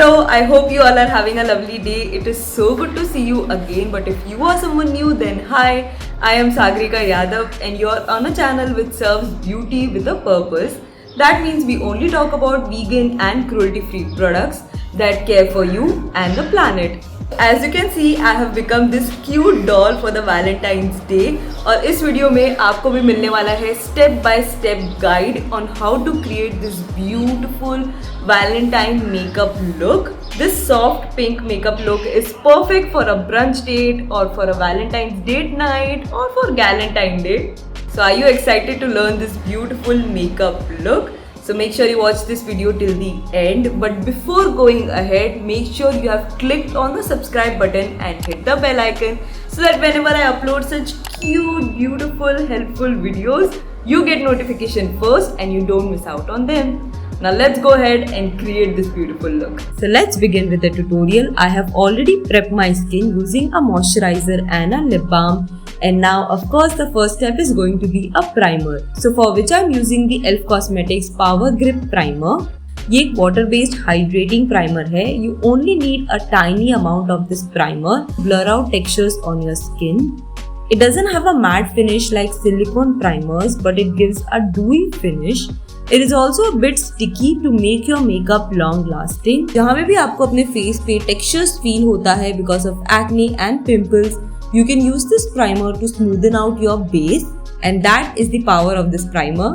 Hello, I hope you all are having a lovely day. It is so good to see you again. But if you are someone new, then hi, I am Sagrika Yadav and you're on a channel which serves beauty with a purpose. That means we only talk about vegan and cruelty-free products that care for you and the planet. As you can see, I have become this cute doll for the Valentine's Day और इस video में आपको भी मिलने वाला है step by step guide on how to create this beautiful Valentine makeup look. This soft pink makeup look is perfect for a brunch date or for a Valentine's date night or for Galentine Day. So are you excited to learn this beautiful makeup look? So make sure you watch this video till the end. But before going ahead, make sure you have clicked on the subscribe button and hit the bell icon so that whenever I upload such cute, beautiful, helpful videos, you get notification first and you don't miss out on them. Now let's go ahead and create this beautiful look. So let's begin with the tutorial. I have already prepped my skin using a moisturizer and a lip balm. And now of course the first step is going to be a primer. So for which I am using the Elf Cosmetics Power Grip Primer. ये एक water based hydrating primer है. You only need a tiny amount of this primer. Blur out textures on your skin. It doesn't have a matte finish like silicone primers, but it gives a dewy finish. It is also a bit sticky to make your makeup long lasting. जहाँ पे भी आपको अपने face पे textures feel होता है because of acne and pimples, you can use this primer to smoothen out your base, and that is the power of this primer.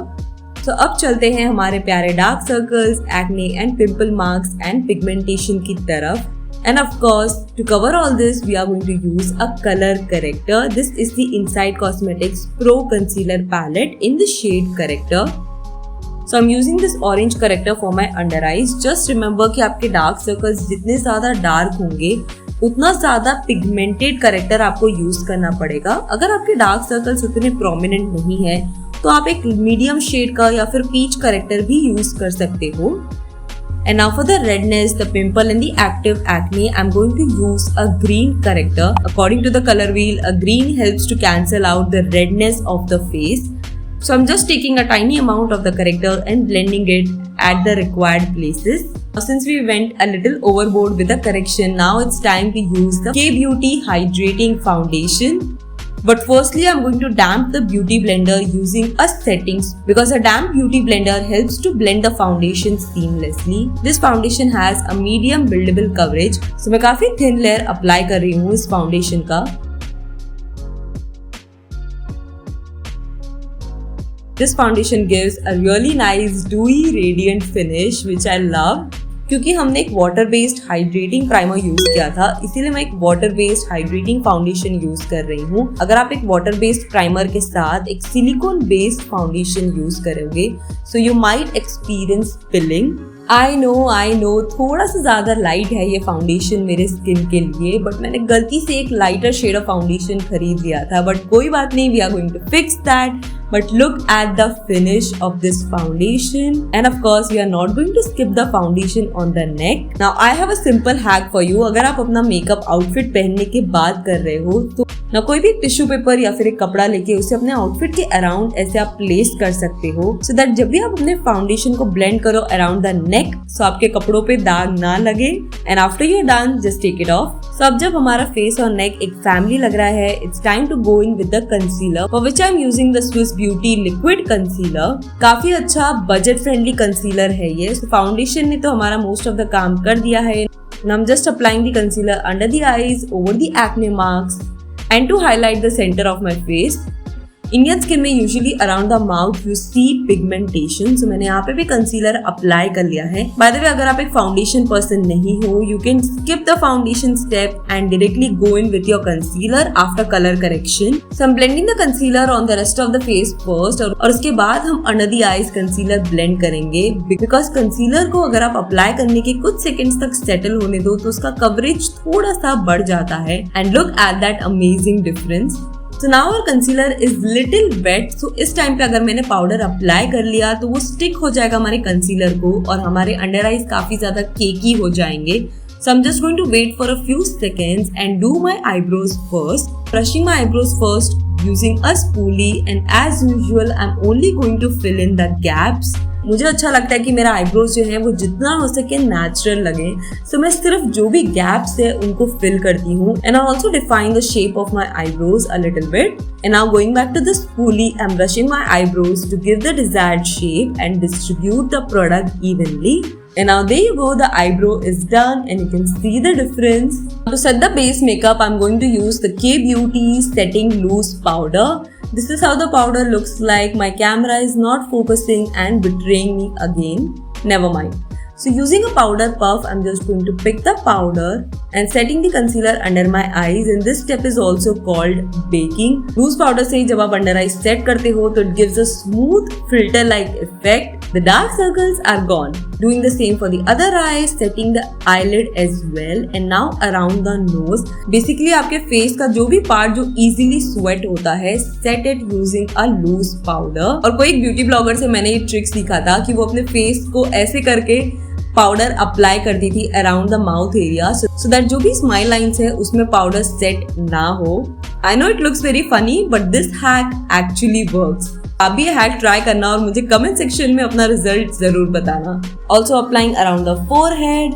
So अब चलते हैं हमारे प्यारे dark circles, acne and pimple marks and pigmentation की तरफ. And of course, to cover all this, we are going to use a color corrector. This is the Inside Cosmetics Pro Concealer Palette in the shade Corrector. So I'm using this orange corrector for my under eyes. Just remember कि आपके dark circles जितने ज़्यादा dark होंगे, उतना ज़्यादा pigmented character आपको use करना पड़ेगा. अगर आपके डार्क सर्कल्स उतने प्रोमिनेंट नहीं है तो आप एक मीडियम शेड का या फिर पीच करेक्टर भी यूज कर सकते हो. And now for the redness, the pimple and the active acne, I'm going to use a green corrector. According to the color wheel, a green helps to cancel out the redness of the face. So I'm just taking a tiny amount of the corrector and blending it at the required places. Since we went a little overboard with the correction, now it's time to use the K-Beauty Hydrating Foundation. But firstly, I'm going to damp the beauty blender using a settings because a damp beauty blender helps to blend the foundation seamlessly. This foundation has a medium buildable coverage. So मैं काफी thin layer apply कर रही हूँ इस foundation का. This foundation gives a really nice dewy radiant finish which I love. क्योंकि हमने एक water based hydrating primer use किया था, इसीलिए मैं एक water based hydrating foundation use कर रही हूँ. अगर आप एक वाटर बेस्ड प्राइमर के साथ एक सिलिकॉन बेस्ड फाउंडेशन यूज करोगे, so you might experience pilling. I know थोड़ा सा ज्यादा लाइट है ये फाउंडेशन मेरे स्किन के लिए, बट मैंने गलती से एक लाइटर शेड ऑफ फाउंडेशन खरीद लिया था. बट कोई बात नहीं, we are going to fix that. But look at the finish of this foundation, and of course we are not going to skip the foundation on the neck. Now I have a simple hack for you. अगर आप अपना makeup outfit पहनने के बाद कर रहे हो तो ना कोई भी टिश्यू पेपर या फिर एक कपड़ा लेके उसे अपने आउटफिट के अराउंड ऐसे आप प्लेस कर सकते हो, so that जब भी आप अपने फाउंडेशन को ब्लेंड करो अराउंड द नेक, so आपके कपड़ों पे दाग ना लगे. And after you're done, just take it off. So अब जब हमारा फेस और नेक एक फैमिली लग रहा है, it's time to go in with the concealer, for which I'm using the Swiss Beauty Liquid Concealer. काफी अच्छा बजट फ्रेंडली कंसीलर है ये. So फाउंडेशन ने तो हमारा मोस्ट ऑफ द काम कर दिया है. And I'm just applying the concealer under the eyes, over the acne marks, and to highlight the center of my face. Indian skin में usually around the mouth you see pigmentation. So मैंने यहाँ पे भी concealer apply कर लिया है. By the way, अगर आप एक फाउंडेशन पर्सन नहीं हो, you can skip the foundation step and directly go in with your concealer after colour correction. So हम blending the concealer on the rest of the face first, और उसके बाद हम under the eyes concealer blend करेंगे. Because concealer को अगर आप apply करने के कुछ सेकेंड्स तक सेटल होने दो तो उसका कवरेज थोड़ा सा बढ़ जाता है. And look at that amazing difference. So now our concealer is little wet. So इस टाइम पे अगर मैंने पाउडर अप्लाई कर लिया तो वो स्टिक हो जाएगा हमारे कंसीलर को और हमारे अंडर आईज काफी ज्यादा केकी हो जाएंगे. So I'm just going to wait for a few seconds and do my eyebrows first. Brushing my eyebrows first using a spoolie, and as usual I'm only going to fill in the gaps. मुझे अच्छा लगता है कि मेरा eyebrows जो है वो जितना हो सके नेचुरल लगे, सो मैं सिर्फ जो भी गैप्स है उनको फिल करती हूँ and I also define the shape of my eyebrows a little bit. And now going back to the spoolie, I'm brushing my eyebrows to give the desired shape and distribute the product evenly. And now there you go, the eyebrow is done and you can see the difference. To set the base makeup, I'm going to use the K-Beauty Setting Loose Powder. This is how the powder looks like. My camera is not focusing and betraying me again. Never mind. So using a powder puff, I'm just going to pick the powder and setting the concealer under my eyes, and this step is also called baking. Loose powder से जब आप under eyes set करते हो तो it gives a smooth filter like effect. The dark circles are gone. Doing the same for the other eye, setting the eyelid as well, and now around the nose. Basically आपके face का जो भी part जो easily sweat होता है, set it using a loose powder. और कोई एक ब्यूटी ब्लॉगर से मैंने ये ट्रिक सीखा था कि वो अपने फेस को ऐसे करके पाउडर अप्लाई करती थी around the mouth area so that जो भी स्माइल लाइंस है उसमें पाउडर सेट ना हो. I know it looks very funny but this hack actually works. आप भी ये हैक ट्राई करना और मुझे कमेंट सेक्शन में अपना रिजल्ट जरूर बताना. Also applying around the forehead.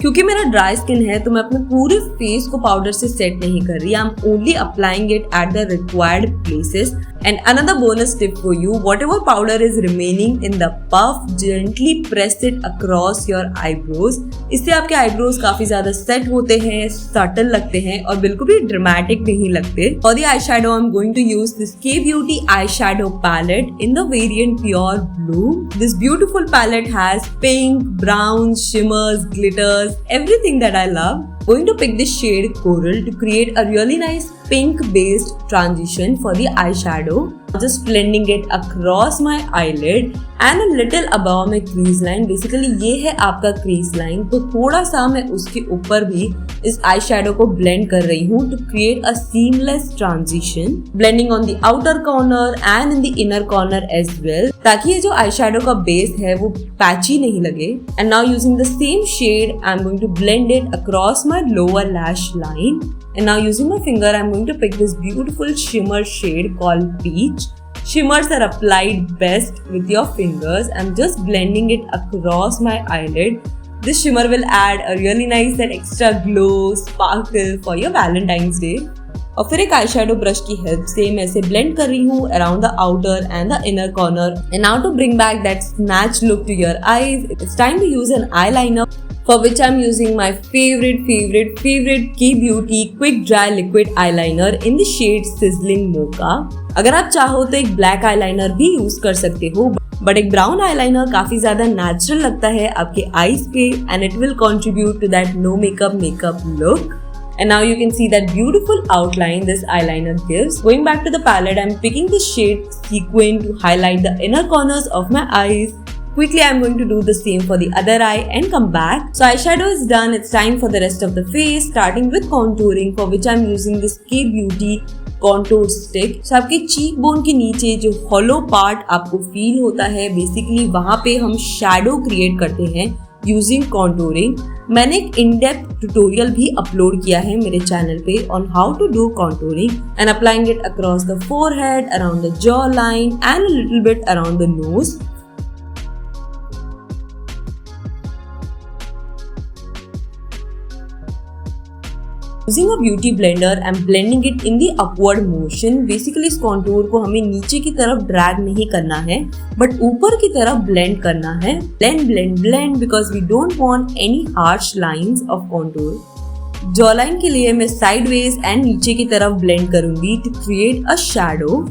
क्योंकि मेरा ड्राई स्किन है तो मैं अपने पूरे फेस को पाउडर से सेट नहीं कर रही. I am only applying it at the required places. And another bonus tip for you, whatever powder is remaining in the puff, gently press it across your eyebrows. इससे आपके eyebrows काफी ज्यादा set होते हैं, subtle लगते हैं और बिल्कुल भी dramatic नहीं लगते. For the eyeshadow, I'm going to use this K-Beauty eyeshadow palette in the variant Pure Blue. This beautiful palette has pink, browns, shimmers, glitters, everything that I love. Going to pick this shade Coral to create a really nice pink based transition for the eyeshadow. Just blending it across my eyelid and a little above my crease line. Basically ये है आपका crease line, तो थोड़ा सा मैं उसके ऊपर भी इस eyeshadow को blend कर रही हूँ to create a seamless transition. Blending on the outer corner and in the inner corner as well, ताकि ये जो eyeshadow का base है वो patchy नहीं लगे. And now using the same shade, I'm going to blend it across my lower lash line. And now using my finger, I'm going to pick this beautiful shimmer shade called Peach. Shimmers are applied best with your fingers. I'm just blending it across my eyelid. This shimmer will add a really nice and extra glow, sparkle for your Valentine's Day. और फिर एक eye shadow brush की help से मैं इसे blend कर रही हूँ around the outer end the inner corner. And now to bring back that snatch look to your eyes, it's time to use an eye liner for which I'm using my favorite K-Beauty Quick Dry Liquid Eyeliner in the shade Sizzling Mocha. अगर आप चाहो तो एक black eyeliner भी use कर सकते हो, but एक ब्राउन आईलाइनर काफी ज्यादा नेचुरल लगता है आपके आईज पे and it will contribute to that no makeup look. And now you can see that beautiful outline this eyeliner gives. Going back to the palette, I'm picking the shade Sequin to highlight the inner corners of my eyes. Quickly, I'm going to do the same for the other eye and come back. So eyeshadow is done. It's time for the rest of the face, starting with contouring, for which I'm using this K-Beauty contour stick. So आपके cheek bone के नीचे जो hollow part आपको feel होता है, basically वहाँ पे हम shadow create करते हैं using contouring. मैंने एक in-depth tutorial भी अपलोड किया है मेरे चैनल पे on how to do contouring and applying it across the forehead, around the jawline and a little bit around the nose. Using a beauty blender, I'm blending it in the upward motion. Basically इस contour को हमें नीचे की तरफ drag नहीं करना है, but ऊपर की तरफ blend करना है. Blend because we don't want any harsh lines of contour. Jawline के लिए मैं sideways and नीचे की तरफ blend करूँगी to create a shadow.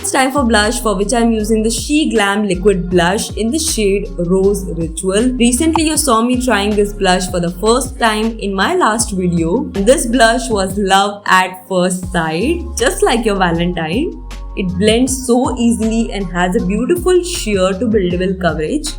It's time for blush, for which I'm using the She Glam liquid blush in the shade Rose Ritual. Recently you saw me trying this blush for the first time in my last video. This blush was love at first sight, just like your Valentine. It blends so easily and has a beautiful sheer to buildable coverage.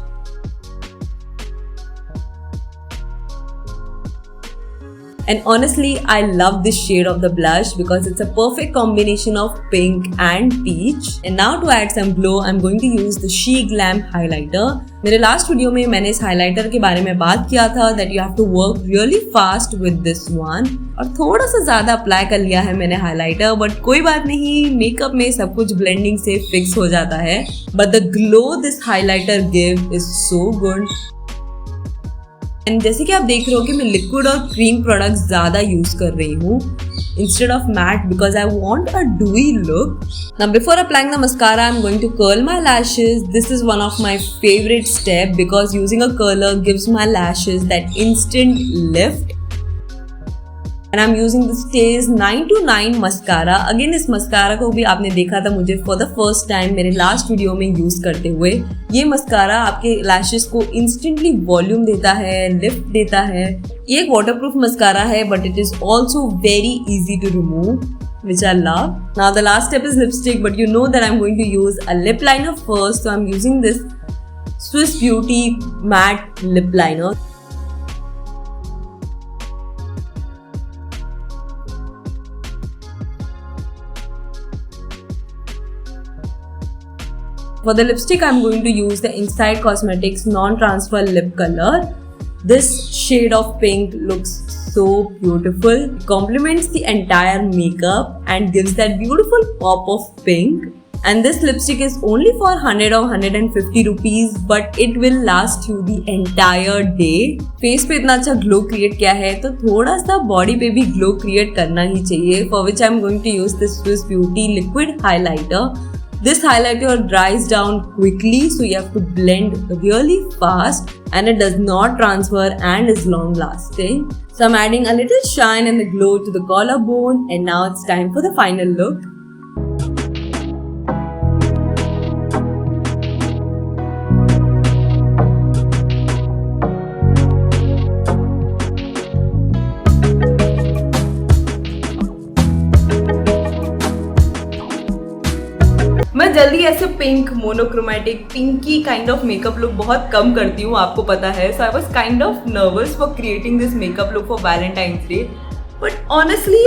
And honestly, I love this shade of the blush because it's a perfect combination of pink and peach. And now to add some glow, I'm going to use the She Glam highlighter. मेरे last video में मैंने इस highlighter के बारे में बात किया था that you have to work really fast with this one. और थोड़ा सा ज्यादा अप्लाई कर लिया है मैंने हाइलाइटर, बट कोई बात नहीं, मेकअप में सब कुछ ब्लेंडिंग से फिक्स हो जाता है. But the glow this highlighter give is so good. And जैसे कि आप देख रहे हो कि मैं लिक्विड और क्रीम प्रोडक्ट्स ज़्यादा यूज़ कर रही हूँ instead of matte because I want a dewy look. Now before applying the mascara, I'm going to curl my lashes. This is one of my favorite step because using a curler gives my lashes that instant lift. And I'm using the Stays 9 to 9 mascara. Again इस mascara को भी आपने देखा था मुझे for the first time मेरे last video में use करते हुए. ये mascara आपके lashes को instantly volume देता है, lift देता है. ये एक waterproof mascara है but it is also very easy to remove, which I love. Now the last step is lipstick, but you know that I'm going to use a lip liner first, so I'm using this Swiss Beauty matte lip liner. For the lipstick, I'm going to use the Inside Cosmetics Non-Transfer Lip Color. This shade of pink looks so beautiful. It complements the entire makeup and gives that beautiful pop of pink. And this lipstick is only for 100 or 150 rupees, but it will last you the entire day. Face पे इतना अच्छा glow create किया है तो थोड़ा सा body पे भी glow create करना ही चाहिए. For which I'm going to use this Swiss Beauty liquid highlighter. This highlighter dries down quickly, so you have to blend really fast and it does not transfer and is long lasting. So I'm adding a little shine and the glow to the collarbone, and now it's time for the final look. मैं जल्दी ऐसे pink monochromatic pinky kind of makeup look बहुत कम करती हूँ, आपको पता है. So I was kind of nervous for creating this makeup look for Valentine's Day, but honestly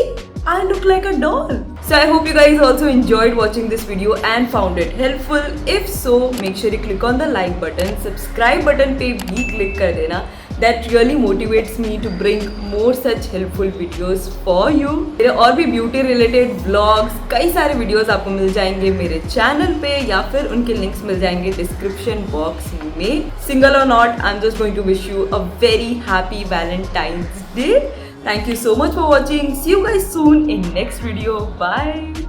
I look like a doll. So I hope you guys also enjoyed watching this video and found it helpful. If so, make sure you click on the like button, subscribe button पे भी click कर देना. That really motivates me to bring more such helpful videos for you. मेरे और भी beauty related vlogs, कई सारे videos आपको मिल जाएंगे मेरे channel पे, या फिर उनके links मिल जाएंगे description box में. Single or not, I'm just going to wish you a very happy Valentine's Day. Thank you so much for watching. See you guys soon in next video. Bye.